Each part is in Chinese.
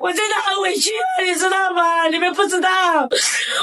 我真的很委屈啊，你知道吗？你们不知道，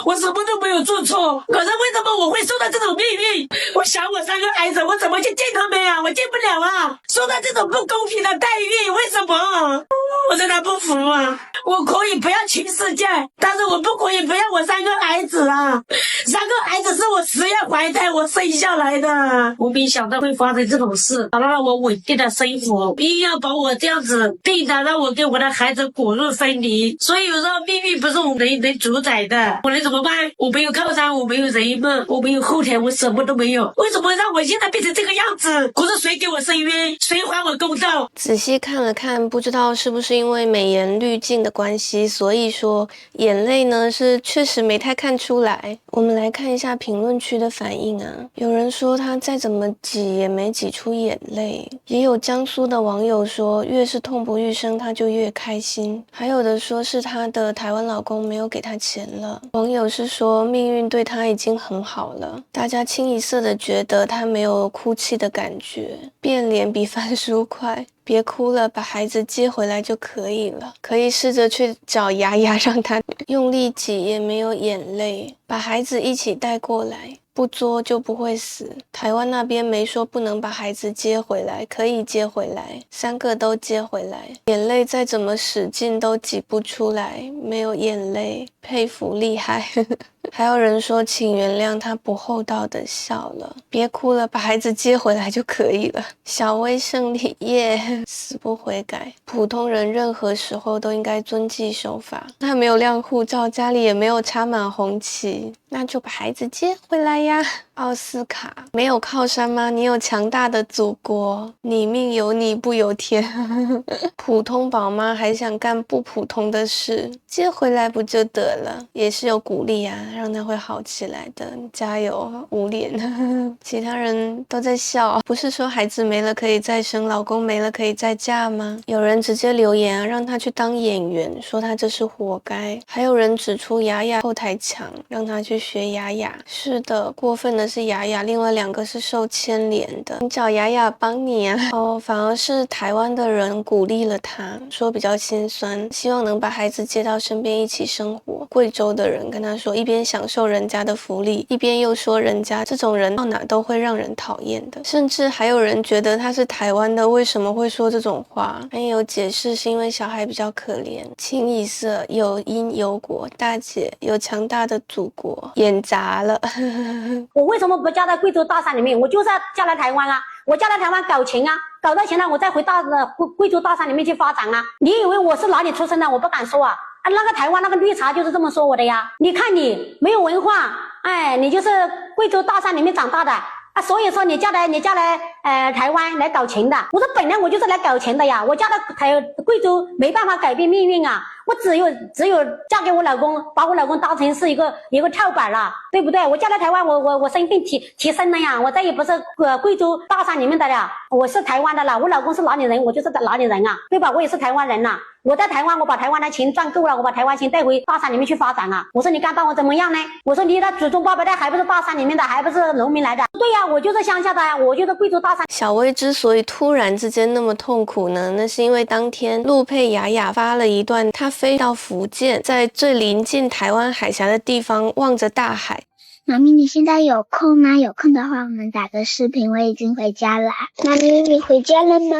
我什么都没有做错，可是为什么我会受到这种命运？我想我3个孩子，我怎么去见他们啊？我见不了啊！受到这种不公平的待遇，为什么？我真的不服啊！我可以不要全世界，但是我不可以不要我3个孩子啊！3个孩子是我10月怀胎我生下来的，我没想到会发生这种事，好让我稳定的生活，硬要把我这样子逼的，让我跟我的孩子骨肉分离。所以有时候命运不是我们能主宰的，我能怎么办？我没有靠山，我没有人脉，我没有后台，我什么都没有。为什么让我现在变成这个样子？可是谁给我伸冤？谁还我公道？仔细看了看，不知道是不是因为美颜滤镜的关系，所以说眼泪呢是确实没太看出来。我们来看一下评论区的反应啊，有人说他再怎么挤也没挤出眼泪，也有江苏的网友说越是痛不欲生他就越开心，还有的说是他的台湾老公没有给他钱了，网友是说命运对他已经很好了，大家清一色的觉得他没有哭泣的感觉，变脸比翻书快，别哭了，把孩子接回来就可以了。可以试着去找雅雅，让她用力挤也没有眼泪，把孩子一起带过来，不作就不会死。台湾那边没说不能把孩子接回来，可以接回来，3个都接回来，眼泪再怎么使劲都挤不出来，没有眼泪，佩服厉害。还有人说请原谅他不厚道的笑了，别哭了，把孩子接回来就可以了。小薇胜利耶，死不悔改。普通人任何时候都应该遵纪守法。他没有亮护照，家里也没有插满红旗，那就把孩子接回来呀。奥斯卡，没有靠山吗？你有强大的祖国，你命由你不由天。普通宝妈还想干不普通的事，接回来不就得了？也是有鼓励啊，让他会好起来的，加油，无脸。其他人都在笑，不是说孩子没了可以再生，老公没了可以再嫁吗？有人直接留言啊，让他去当演员，说他这是活该。还有人指出雅雅后台强，让他去学雅雅。是的，过分的是雅雅，另外2个是受牵连的，你找雅雅帮你啊。反而是台湾的人鼓励了他，说比较心酸，希望能把孩子接到身边一起生活。贵州的人跟他说，一边享受人家的福利，一边又说人家这种人到哪都会让人讨厌的，甚至还有人觉得他是台湾的，为什么会说这种话？还有解释是因为小孩比较可怜，清一色有因有果，大姐有强大的祖国，演砸了。我为什么不嫁在贵州大山里面？我就是要嫁来台湾啊！我嫁来台湾搞情啊，搞到钱了，我再回到贵州大山里面去发展啊！你以为我是哪里出生的？我不敢说啊！那个台湾那个绿茶就是这么说我的呀！你看你没有文化，哎，你就是贵州大山里面长大的啊，所以说你嫁来台湾来搞情的。我说本来我就是来搞情的呀，我嫁到贵州没办法改变命运啊，我只有嫁给我老公，把我老公当成是一个跳板了，对不对？我嫁来台湾，我身份提升了呀，我再也不是贵州大山里面的了，我是台湾的了。我老公是哪里人，我就是哪里人啊，对吧？我也是台湾人呐。我在台湾，我把台湾的钱赚够了，我把台湾钱带回大山里面去发展啊！我说你敢把我怎么样呢？我说你的祖宗八百代还不是大山里面的，还不是农民来的？对呀，我就是乡下的呀，我就是贵州大山。小薇之所以突然之间那么痛苦呢，那是因为当天陆佩雅雅发了一段她飞到福建，在最临近台湾海峡的地方望着大海。妈咪，你现在有空吗？有空的话，我们打个视频。我已经回家了。妈咪，你回家了吗？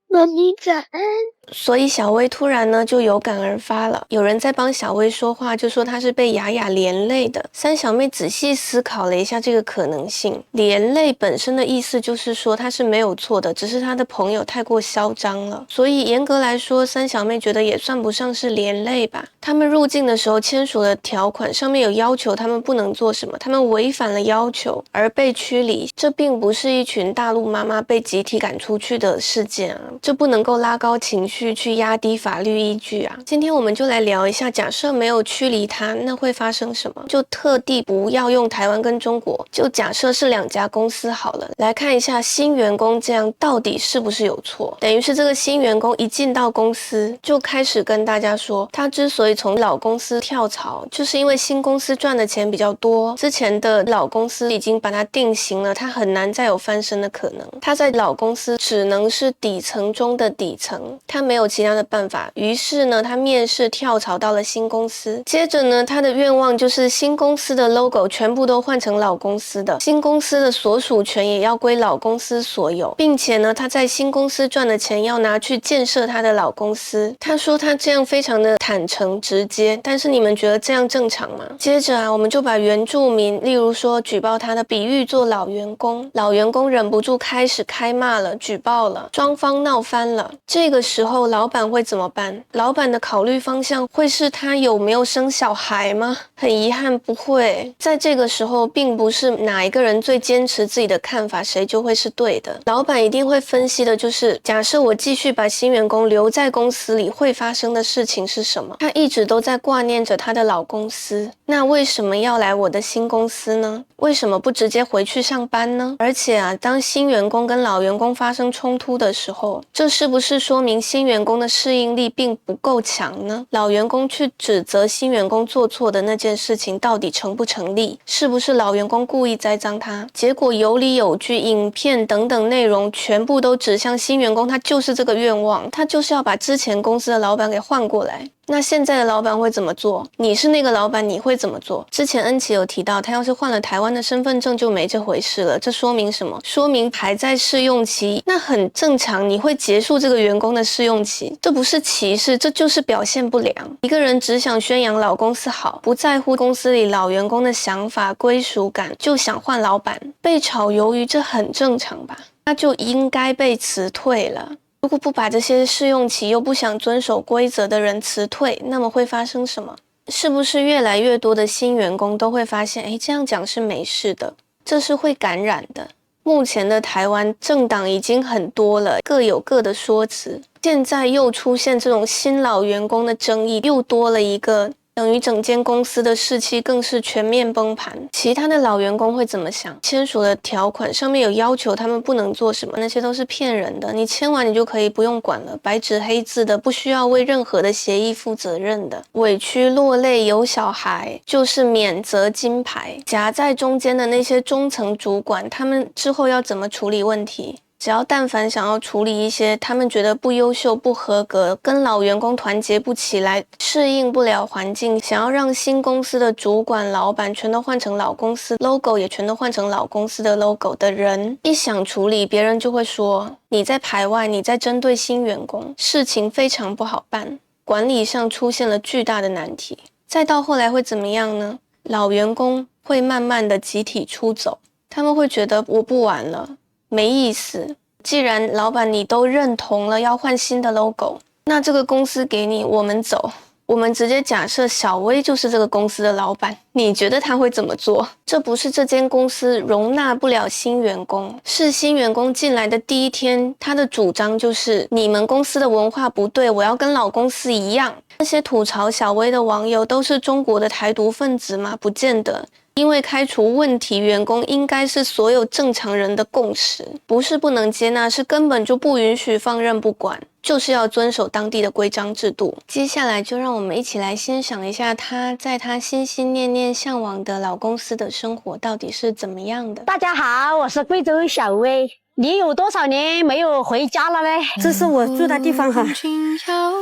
妈咪，早安。所以小薇突然呢就有感而发了，有人在帮小薇说话，就说她是被雅雅连累的。三小妹仔细思考了一下这个可能性，连累本身的意思就是说她是没有错的，只是她的朋友太过嚣张了，所以严格来说，三小妹觉得也算不上是连累吧。他们入境的时候签署了条款，上面有要求他们不能做什么，他们违反了要求而被驱离，这并不是一群大陆妈妈被集体赶出去的事件啊，这不能够拉高情绪去压低法律依据啊。今天我们就来聊一下，假设没有驱离他，那会发生什么？就特地不要用台湾跟中国，就假设是2家公司好了，来看一下新员工这样到底是不是有错。等于是这个新员工一进到公司，就开始跟大家说，他之所以从老公司跳槽，就是因为新公司赚的钱比较多，之前的老公司已经把他定型了，他很难再有翻身的可能。他在老公司只能是底层中的底层，他没有其他的办法，于是呢，他面试跳槽到了新公司。接着呢，他的愿望就是新公司的 logo 全部都换成老公司的，新公司的所属权也要归老公司所有，并且呢，他在新公司赚的钱要拿去建设他的老公司。他说他这样非常的坦诚直接，但是你们觉得这样正常吗？接着啊，我们就把原住民，例如说举报他的比喻做老员工，老员工忍不住开始开骂了，举报了，双方闹翻了。这个时候老板会怎么办？老板的考虑方向会是他有没有生小孩吗？很遗憾不会。在这个时候并不是哪一个人最坚持自己的看法谁就会是对的，老板一定会分析的就是假设我继续把新员工留在公司里会发生的事情是什么。他一直都在挂念着他的老公司，那为什么要来我的新公司呢？为什么不直接回去上班呢？而且啊，当新员工跟老员工发生冲突的时候，这是不是说明新员工的适应力并不够强呢？老员工去指责新员工做错的那件事情到底成不成立？是不是老员工故意栽赃他？结果有理有据，影片等等内容全部都指向新员工，他就是这个愿望，他就是要把之前公司的老板给换过来。那现在的老板会怎么做？你是那个老板，你会怎么做？之前恩琪有提到，他要是换了台湾的身份证就没这回事了，这说明什么？说明还在试用期，那很正常，你会结束这个员工的试用期，这不是歧视，这就是表现不良。一个人只想宣扬老公司好，不在乎公司里老员工的想法、归属感，就想换老板，被炒鱿鱼，这很正常吧？那就应该被辞退了。如果不把这些试用期又不想遵守规则的人辞退，那么会发生什么？是不是越来越多的新员工都会发现，这样讲是没事的，这是会感染的。目前的台湾政党已经很多了，各有各的说辞，现在又出现这种新老员工的争议，又多了一个，等于整间公司的士气更是全面崩盘。其他的老员工会怎么想？签署的条款上面有要求他们不能做什么，那些都是骗人的，你签完你就可以不用管了，白纸黑字的，不需要为任何的协议负责任的。委屈落泪有小孩就是免责金牌，夹在中间的那些中层主管，他们之后要怎么处理问题？只要但凡想要处理一些他们觉得不优秀、不合格，跟老员工团结不起来，适应不了环境，想要让新公司的主管、老板全都换成老公司 logo 也全都换成老公司的 logo 的人，一想处理，别人就会说你在排外，你在针对新员工，事情非常不好办，管理上出现了巨大的难题。再到后来会怎么样呢？老员工会慢慢的集体出走，他们会觉得我不玩了，没意思。既然老板你都认同了要换新的 logo， 那这个公司给你，我们走。我们直接假设小薇就是这个公司的老板，你觉得他会怎么做？这不是这间公司容纳不了新员工，是新员工进来的第一天，他的主张就是你们公司的文化不对，我要跟老公司一样。那些吐槽小薇的网友都是中国的台独分子吗？不见得。因为开除问题员工应该是所有正常人的共识，不是不能接纳，是根本就不允许放任不管，就是要遵守当地的规章制度。接下来就让我们一起来欣赏一下她在她心心念念向往的老公司的生活到底是怎么样的。大家好，我是贵州小薇。你有多少年没有回家了嘞？这是我住的地方哈，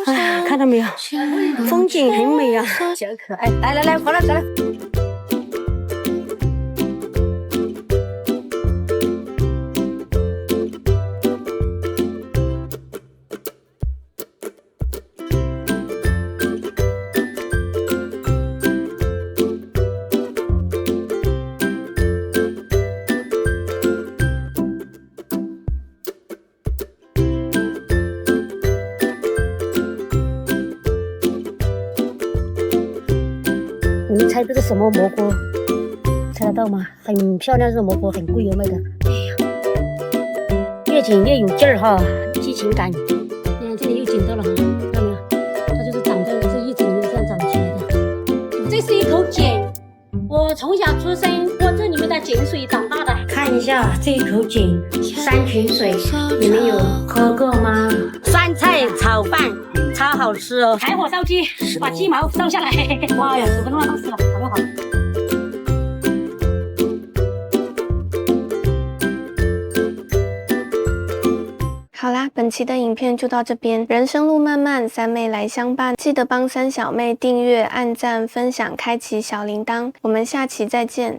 哎，看到没有，风景很美啊，小可爱。来来来，回来，走来。你们猜这是什么蘑菇？猜得到吗？很漂亮，这个蘑菇很贵哦，卖的。哎呀，越紧越有劲儿哈，激情感。你看这里又紧到了哈，看到没有？它就是长在这一整这样长起来的。这是一口井，我从小出生过这里面的井水长大的。看一下这一口井，山泉水，你们有喝过吗？酸菜炒饭超好吃哦！柴火烧鸡，把鸡毛烧下来。哇呀，10分钟要弄死了，好不好？好啦，本期的影片就到这边。人生路漫漫，三妹来相伴，记得帮三小妹订阅、按赞、分享、开启小铃铛。我们下期再见。